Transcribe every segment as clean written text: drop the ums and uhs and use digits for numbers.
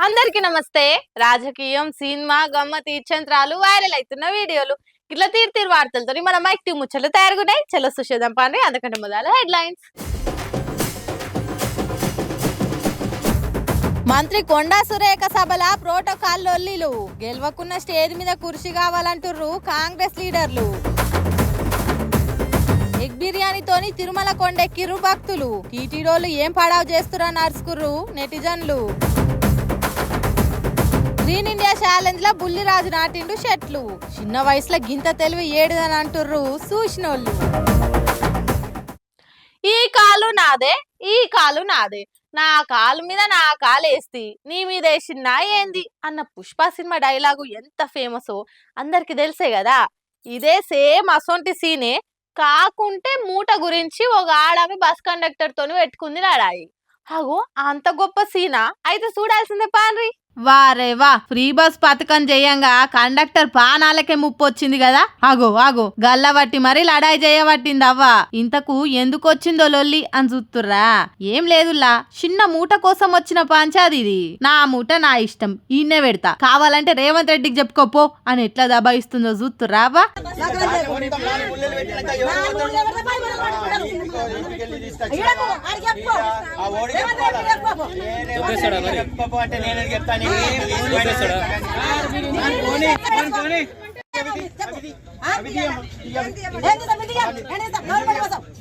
అందరికీ నమస్తే. రాజకీయం, సినిమా, గమ్మత్, ఇచ్చంత్రాలు, వైరల్ అవుతున్న వీడియోలు ఇట్లా తీరు వార్తలతో మన మైక్ టీ ముచ్చట్లు తయారుగున్నాయి. చలో సుషేదం పాండ్రి. అందుకంటే మొదలు హెడ్లైన్స్. మంత్రి కొండా సురేఖ సభల ప్రోటోకాల్ లొల్లీలు. గెలవకున్న స్టేజ్ మీద కుర్చీ కావాలంటుర్రు కాంగ్రెస్ లీడర్లు. ఎగ్ బిర్యానీతోని తిరుమల కొండెక్కిర్రు భక్తులు. టీటీడోలు ఏం పడావు చేస్తురా నర్సుకుర్రు నెటిజన్లు. గ్రీన్ ఇండియా ఛాలెంజ్ లో బుల్లిరాజు నాటిండు చెట్లు. చిన్న వయసులో గింత తెలివి ఏడుదని అంటుర్రు చూసినోళ్ళు. ఈ కాలు నాదే, ఈ కాలు నాదే, నా కాలు మీద నా కాలేస్తి, నీ మీద వేసినా ఏంది అన్న పుష్ప సినిమా డైలాగు ఎంత ఫేమసో అందరికి తెలిసే కదా. ఇదే సేమ్ అసొంటి సీనే కాకుంటే మూట గురించి ఒక ఆడమి బస్ కండక్టర్ తోని పెట్టుకుంది లడాయి. అగో అంత గొప్ప సీనా అయితే చూడాల్సిందే పాన్రి. వారే వా, ఫ్రీ బస్ పథకం చేయంగా కండక్టర్ పానాలకే ముప్పు వచ్చింది కదా. ఆగో గల్లబట్టి మరి లడాయి చేయబట్టింది అవ్వా. ఇంతకు ఎందుకు వచ్చిందో లొల్లి అని చూస్తుర్రా? ఏం లేదులా, చిన్న మూట కోసం వచ్చిన పంచాది ఇది. నా మూట నా ఇష్టం, ఈయనే పెడతా, కావాలంటే రేవంత్ రెడ్డికి చెప్పుకోపో అని ఎట్లా దబాయిస్తుందో చూస్తుర్రా అవ్వా.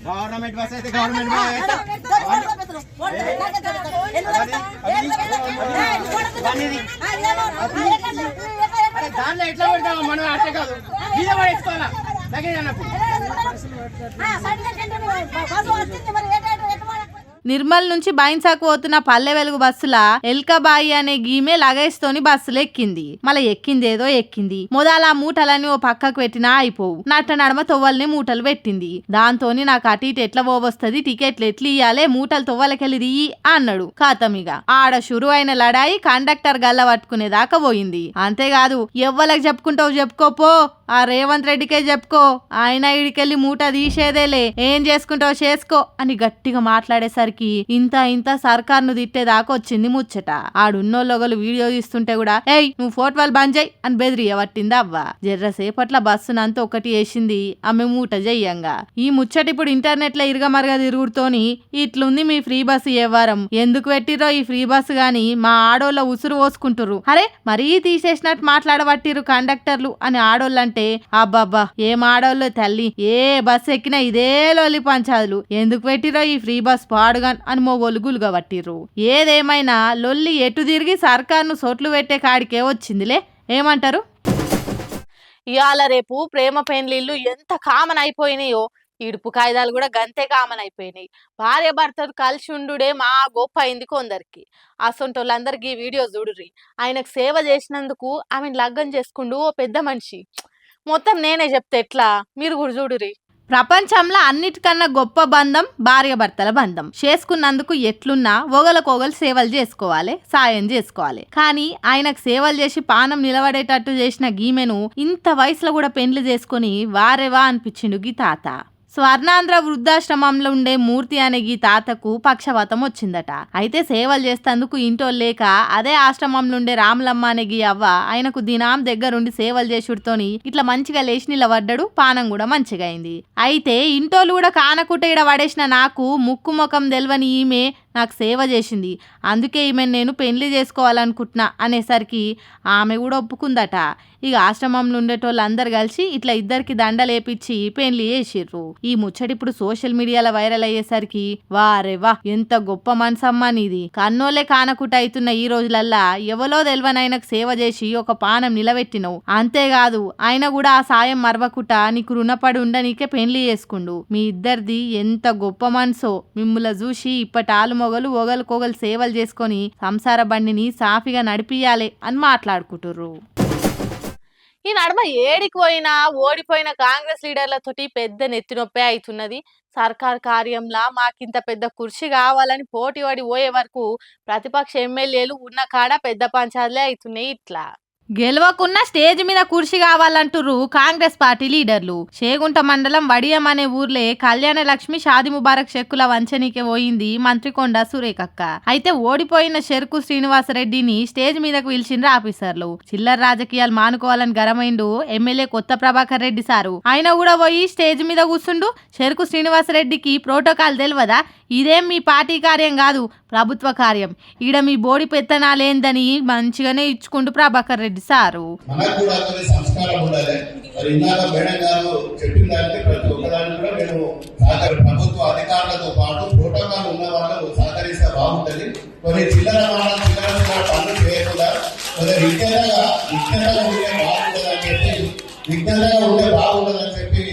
గవర్నమెంట్ బస్ అయితే గవర్నమెంట్ దాంట్లో ఎట్లా పెడతాము మనం అట్టే కాదు మీద పడేసుకోవాలా లగేజ్ అన్నప్పుడు. నిర్మల్ నుంచి బైన్సాకు పోతున్న పల్లె వెలుగు బస్సుల ఎల్కబాయి అనే గీమే లగేజ్ తోని బస్సులు ఎక్కింది. మళ్ళీ ఎక్కిందేదో ఎక్కింది, మొదల మూటలని ఓ పక్కకు పెట్టినా అయిపోవు. నట్ట నడమ తొవ్వల్ని మూటలు పెట్టింది. దాంతోని నాకు అటు ఇటు ఎట్లా పోవస్తుంది, టికెట్లు ఎట్లు ఇయ్యాలే, మూటలు తొవ్వలకెళ్ళి దియ్యి అన్నాడు. ఖాతమిగా ఆడ షురు అయిన లడాయి కండక్టర్ గల్ల పట్టుకునేదాకా పోయింది. అంతేకాదు ఎవ్వలకు చెప్పుకుంటావు చెప్పుకోపో, ఆ రేవంత్ రెడ్డికే చెప్పుకో, ఆయన ఇడికెళ్ళి మూట తీసేదేలే, ఏం చేసుకుంటావు చేసుకో అని గట్టిగా మాట్లాడేసరికి ఇంత సర్కార్ను తిట్టేదాకా వచ్చింది ముచ్చట. ఆడున్నోళ్ళొగలు వీడియో తీస్తుంటే కూడా ఏయ్ నువ్వు ఫోటోలు బంద్ చేయి అని బెదిరియబట్టింది అవ్వ. జర్రసేపట్ల బస్సునంతా ఒకటి వేసింది ఆమె మూట చెయ్యంగా. ఈ ముచ్చట ఇప్పుడు ఇంటర్నెట్ లో ఇరగమరగ తిరుగుతోని ఇట్లుంది మీ ఫ్రీ బస్సు వ్యవహారం. ఎందుకు పెట్టిరో ఈ ఫ్రీ బస్సు గాని మా ఆడోళ్ళ ఉసురు పోసుకుంటుర్రు. అరే మరీ తీసేసినట్టు మాట్లాడబట్టిరు కండక్టర్లు అని ఆడోళ్ళంటే అబ్బాబ్బా ఏం ఆడోళ్ళు తల్లి, ఏ బస్సు ఎక్కినా ఇదే లోలి పంచాదులు, ఎందుకు పెట్టిరో ఈ ఫ్రీ బస్ పాడుగా అని మొగొలుగులుగా పట్టిర్రు. ఏదేమైనా లొల్లి ఎటు తిరిగి సర్కార్ను సోట్లు పెట్టే కాడికే వచ్చిందిలే. ఏమంటారు? ఇవాళ రేపు ప్రేమ పెండ్లిళ్ళు ఎంత కామన్ అయిపోయినాయో ఇడుపు కాయిదాలు కూడా గంతే కామన్ అయిపోయినాయి. భార్య భర్తలు కలిసి ఉండుడే మా గొప్ప అయింది కొందరికి. అసొంటి వాళ్ళందరికీ వీడియో చూడుర్రి. ఆయనకు సేవ చేసినందుకు ఆమెను లగ్గం చేసుకుంటూ ఓ పెద్ద మనిషి. మొత్తం నేనే చెప్తే ఎట్లా, మీరు కూడా చూడుర్రి. ప్రపంచంలో అన్నిటికన్నా గొప్ప బంధం భార్య భర్తల బంధం. చేసుకున్నందుకు ఎట్లున్నా ఒకరికొకరు సేవలు చేసుకోవాలి, సాయం చేసుకోవాలి. కానీ ఆయనకు సేవలు చేసి పానం నిలబడేటట్టు చేసిన గీమెను ఇంత వయసులో కూడా పెండ్లి చేసుకుని వారేవా అనిపించిండు గీ తాత. స్వర్ణాంధ్ర వృద్ధాశ్రమంలో ఉండే మూర్తి అనే గీ తాతకు పక్షవాతం వచ్చిందట. అయితే సేవలు చేస్తేందుకు ఇంటో లేక అదే ఆశ్రమంలో ఉండే రాములమ్మ అనే గీ అవ్వ ఆయనకు దినాం దగ్గరుండి సేవలు చేసుడుతోని ఇట్లా మంచిగా లేచి నిలబడ్డాడు. పానం కూడా మంచిగా అయింది. అయితే ఇంటోళ్ళు కూడా కానకుట ఇడ పడేసిన నాకు ముక్కు ముఖం తెలవని ఈమె నాకు సేవ చేసింది, అందుకే ఈమె నేను పెళ్లి చేసుకోవాలనుకుంటున్నా అనేసరికి ఆమె కూడా ఒప్పుకుందట. ఇక ఆశ్రమంలో ఉండేటోళ్ళు అందరు కలిసి ఇట్లా ఇద్దరికి దండలేపిచ్చి పెళ్లి చేసిర్రు. ఈ ముచ్చటి ఇప్పుడు సోషల్ మీడియాలో వైరల్ అయ్యేసరికి వారే వా ఎంత గొప్ప మనసమ్మా నీది, కన్నోలే కానకుట అవుతున్న ఈ రోజులల్లా ఎవలో తెలవనైనకు సేవ చేసి ఒక పానం నిలబెట్టినవు. అంతేకాదు ఆయన కూడా ఆ సాయం మరవకుట నీకు రుణపడి ఉండ నీకే పెళ్లి చేసుకుండు. మీ ఇద్దరిది ఎంత గొప్ప మనసో, మిమ్ముల చూసి ఇప్పటి ఆలు మొగలు ఒకరికొకరు సేవలు చేసుకొని సంసార బండిని సాఫీగా నడిపియాలి అని మాట్లాడుకుంటుర్రు. ఈ నడుమ ఏడికి పోయినా ఓడిపోయిన కాంగ్రెస్ లీడర్లతోటి పెద్ద నెత్తినొప్పే అవుతున్నది. సర్కార్ కార్యంలా మాకింత పెద్ద కుర్చీ కావాలని పోటీ పడి పోయే వరకు ప్రతిపక్ష ఎమ్మెల్యేలు ఉన్న కాడ పెద్ద పంచాయతీలే అవుతున్నాయి. ఇట్లా గెలవకున్న స్టేజ్ మీద కుర్చీ కావాలంటుర్రు కాంగ్రెస్ పార్టీ లీడర్లు. చేగుంట మండలం వడియం అనే ఊర్లే కళ్యాణ లక్ష్మి షాది ముబారక్ చెక్కుల వంచనీకే పోయింది మంత్రి కొండా సురేఖక్క. అయితే ఓడిపోయిన చెరుకు శ్రీనివాసరెడ్డిని స్టేజ్ మీదకు పిలిచిండ్రు ఆఫీసర్లు. చిల్లర రాజకీయాలు మానుకోవాలని గరమైండు ఎమ్మెల్యే కొత్త ప్రభాకర్ రెడ్డి సారు. ఆయన కూడా పోయి స్టేజ్ మీద కూర్చుండు. చెరుకు శ్రీనివాసరెడ్డికి ప్రోటోకాల్ తెలియదా? ఇదేం మీ పార్టీ కార్యం కాదు, ప్రభుత్వ కార్యం. ఈడ మీ బోడి పెత్తనాలేందని మంచిగానే ఇచ్చుకుంటూ ప్రభాకర్ రెడ్డి సారు. మనకు కూడా కొన్ని సంస్కారం ఉండాలి. మరి ఇందాక మేడం గారు చెప్పిన దానికి ప్రతి ఒక్కదాన్ని కూడా మేము ప్రభుత్వ అధికారులతో పాటు ప్రోటోకాల్ ఉన్న వాళ్ళు సహకరిస్తే బాగుంటుంది. కొన్ని చిల్లర పనులు చేయకుండా కొన్ని విజ్ఞతగా ఉంటే బాగుంటుందని చెప్పి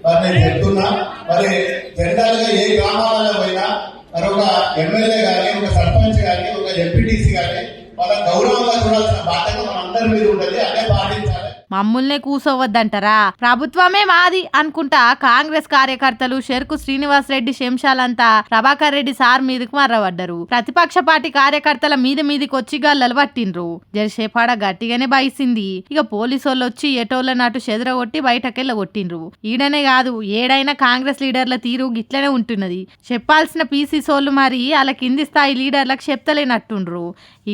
మరి నేను చెప్తున్నా. మరి జనరల్ గా ఏ గ్రామాలలో పోయినా మరి ఒక ఎమ్మెల్యే గాని, ఒక సర్పంచ్ గాని, ఒక ఎంపీటీసీ గాని వాళ్ళ గౌరవంగా చూడాల్సిన బాధ్యత మన అందరి మీద ఉంటుంది. అదే పాటించాలి. మమ్ముల్నే కూసోవద్దంటారా? ప్రభుత్వమే మాది అనుకుంటా కాంగ్రెస్ కార్యకర్తలు చెరుకు శ్రీనివాసరెడ్డి శంషాలంతా ప్రభాకర్ రెడ్డి సార్ మీదకు మర్రబడ్డరు. ప్రతిపక్ష పార్టీ కార్యకర్తల మీదకి వచ్చి గల్లలు పట్టిండ్రు. జరసేపాడ గట్టిగానే బయసింది. ఇక పోలీసోళ్ళు వచ్చి ఎటోళ్ళ నాటు చెదరగొట్టి బయటకెళ్ళగొట్టిండ్రు. ఈడనే కాదు, ఏడైనా కాంగ్రెస్ లీడర్ల తీరు గిట్లనే ఉంటున్నది. చెప్పాల్సిన పీసీ సోళ్ళు మరి అలా కింది స్థాయి లీడర్లకు చెప్తలేనట్టుండ్రు.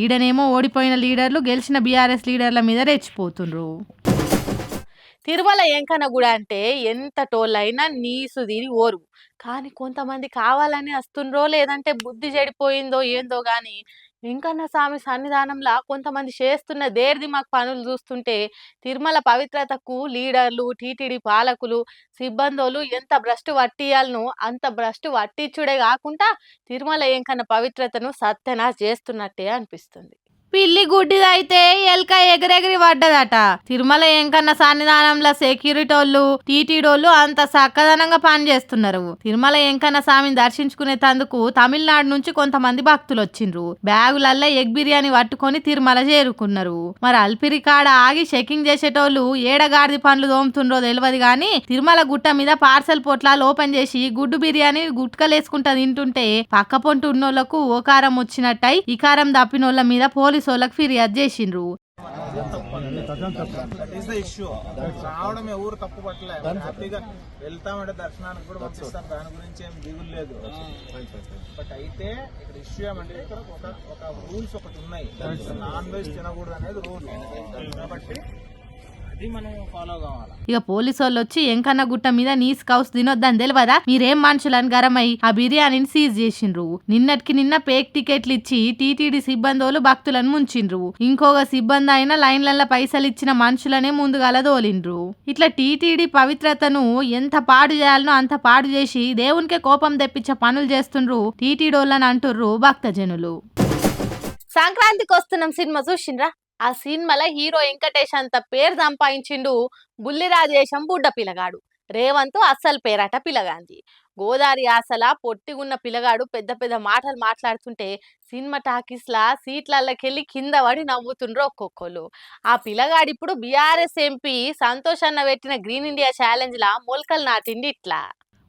ఈడనేమో ఓడిపోయిన లీడర్లు గెలిచిన బీఆర్ఎస్ లీడర్ల మీద రెచ్చిపోతుండ్రు. తిరుమల వెంకన్న గుడి అంటే ఎంత టోళ్ళైనా నీసు తిని ఓరు. కానీ కొంతమంది కావాలని వస్తుండ్రో లేదంటే బుద్ధి చెడిపోయిందో ఏందో గాని వెంకన్న స్వామి సన్నిధానంలో కొంతమంది చేస్తున్న దేర్ది మాకు పనులు చూస్తుంటే తిరుమల పవిత్రతకు లీడర్లు, టీటీడీ పాలకులు, సిబ్బందులు ఎంత భ్రష్టు పట్టియాలను అంత భ్రష్టు పట్టించుడే కాకుండా తిరుమల వెంకన్న పవిత్రతను సత్యనాశ చేస్తున్నట్టే అనిపిస్తుంది. పిల్లి గుడ్డిదైతే ఎల్క ఎగిరెగిరి పడ్డదట. తిరుమల వెంకన్న సన్నిధానంలో సెక్యూరిటోళ్ళు, టీటీడోళ్ళు అంత చక్కదనంగా పనిచేస్తున్నారు. తిరుమల వెంకన్న స్వామిని దర్శించుకునే తందుకు తమిళనాడు నుంచి కొంతమంది భక్తులు వచ్చిండ్రు. బ్యాగులల్లో ఎగ్ బిర్యానీ పట్టుకొని తిరుమల చేరుకున్నారు. మరి అల్పిరి కాడ ఆగి చెకింగ్ చేసేటోళ్ళు ఏడగాడిది పండ్లు దోముతుండ్రో తెలియదు గాని తిరుమల గుట్ట మీద పార్సల్ పొట్లాలు ఓపెన్ చేసి గుడ్డు బిర్యానీ గుట్కలేసుకుంటా తింటుంటే పక్క పొంటి ఉన్నోళ్లకు ఓకారం వచ్చినట్టయి ఇకారం తప్పినోళ్ల మీద పోలీసు వాళ్ళకి ఫిర్యాదు చేసిండ్రు. రావడం ఎవరు తప్పు పట్టలేదు. హ్యాపీగా వెళ్తామంటే దర్శనానికి కూడా పంపిస్తాం, దాని గురించి ఏం దిగులు లేదు. బట్ అయితే ఇక్కడ ఇష్యూ ఏమంటే ఇక్కడ ఒక రూల్స్ ఒకటి ఉన్నాయి. నాన్ వెజ్ తినకూడదు అనేది రూల్. కాబట్టి అది మనం ఫాలో కావాలి. ఇక పోలీసు వాళ్ళు వచ్చి ఎంకన్న గుట్ట మీద నీస్ కౌస్ తినొద్దని తెలియదా? మీరేం మనుషులని గరమై ఆ బిర్యానీని సీజ్ చేసిండ్రు. నిన్నటికి నిన్న పేక్ టికెట్లు ఇచ్చి టీటీడీ సిబ్బందులు భక్తులను ముంచిండ్రు. ఇంకొక సిబ్బంది అయినా లైన్లలో పైసలు ఇచ్చిన మనుషులనే ముందుగాల దోలిండ్రు. ఇట్లా టీటీడీ పవిత్రతను ఎంత పాడు చేయాలనో అంత పాడు చేసి దేవునికే కోపం తెప్పించే పనులు చేస్తుండ్రు టీటీడోళ్ళని అంటుర్రు భక్తజనులు. సంక్రాంతికి వస్తున్నాం సినిమా చూసిండ్రా? ఆ సినిమాలో హీరో వెంకటేష్ అంత పేరు సంపాదించిండు బుల్లిరాజేశం బుడ్డ పిల్లగాడు. రేవంత్ అస్సలు పేరట పిల్లగాంది. గోదావరి ఆసల పొట్టిగున్న పిల్లగాడు పెద్ద పెద్ద మాటలు మాట్లాడుతుంటే సినిమా టాకీస్లా సీట్లకెళ్ళి కింద పడి నవ్వుతుండ్రు ఒక్కొక్కరు. ఆ పిల్లగాడు ఇప్పుడు బీఆర్ఎస్ ఎంపీ సంతోష్ అన్న పెట్టిన గ్రీన్ ఇండియా ఛాలెంజ్ లా మొలకలు నాటిండి. ఇట్లా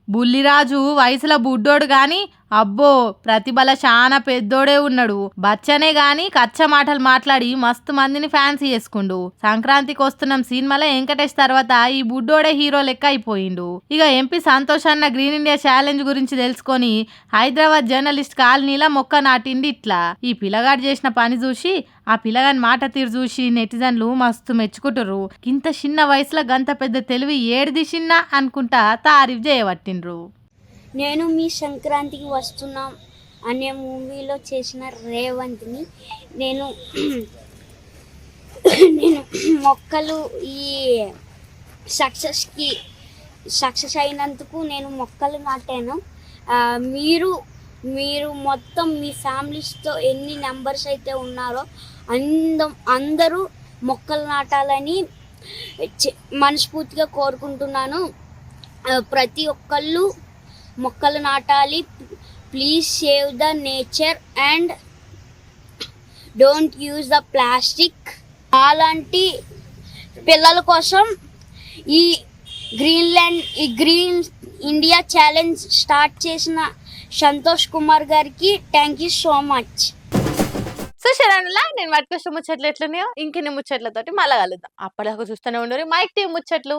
బుల్లిరాజు వయసులో బుడ్డోడు గాని అబ్బో ప్రతిభల చాలా పెద్దోడే ఉన్నాడు. బచ్చనే గాని కచ్చ మాటలు మాట్లాడి మస్తు మందిని ఫ్యాన్సీ చేసుకుండు. సంక్రాంతికి వస్తున్నాం సినిమాలో వెంకటేష్ తర్వాత ఈ బుడ్డోడే హీరో లెక్క అయిపోయిండు. ఇక ఎంపీ సంతోష్ అన్న గ్రీన్ ఇండియా ఛాలెంజ్ గురించి తెలుసుకొని హైదరాబాద్ జర్నలిస్ట్ కాలనీలా మొక్క నాటిండి. ఇట్లా ఈ పిల్లగాడు చేసిన పని చూసి ఆ పిల్లగాని మాట తీరు చూసి నెటిజన్లు మస్తు మెచ్చుకుంటుర్రు. ఇంత చిన్న వయసులో గంత పెద్ద తెలివి ఏడిది చిన్న అనుకుంటా తారీఫ్ చేయబట్టిండ్రు. నేను మీ సంక్రాంతికి వస్తున్నాం అనే మూవీలో చేసిన రేవంత్ని నేను మొక్కలు ఈ సక్సెస్ అయినందుకు నేను మొక్కలు నాటాను. మీరు మొత్తం మీ ఫ్యామిలీస్తో ఎన్ని నెంబర్స్ అయితే ఉన్నారో అందరూ మొక్కలు నాటాలని మనస్ఫూర్తిగా కోరుకుంటున్నాను. ప్రతి ఒక్కళ్ళు మొక్కలు నాటాలి. Please save the nature and don't use the plastic. అలాంటి పిల్లల కోసం ఈ గ్రీన్ ఇండియా ఛాలెంజ్ స్టార్ట్ చేసిన సంతోష్ కుమార్ గారికి thank you so much. So శరణులా నేను పట్టుకొచ్చిన ముచ్చట్లు ఎట్లున్నాయో ఇంకెన్ని ముచ్చట్లతోటి మళ్ళా కలుద్దాం. అప్పటిదాకా చూస్తూనే ఉండరు మైక్ టీం ముచ్చట్లు.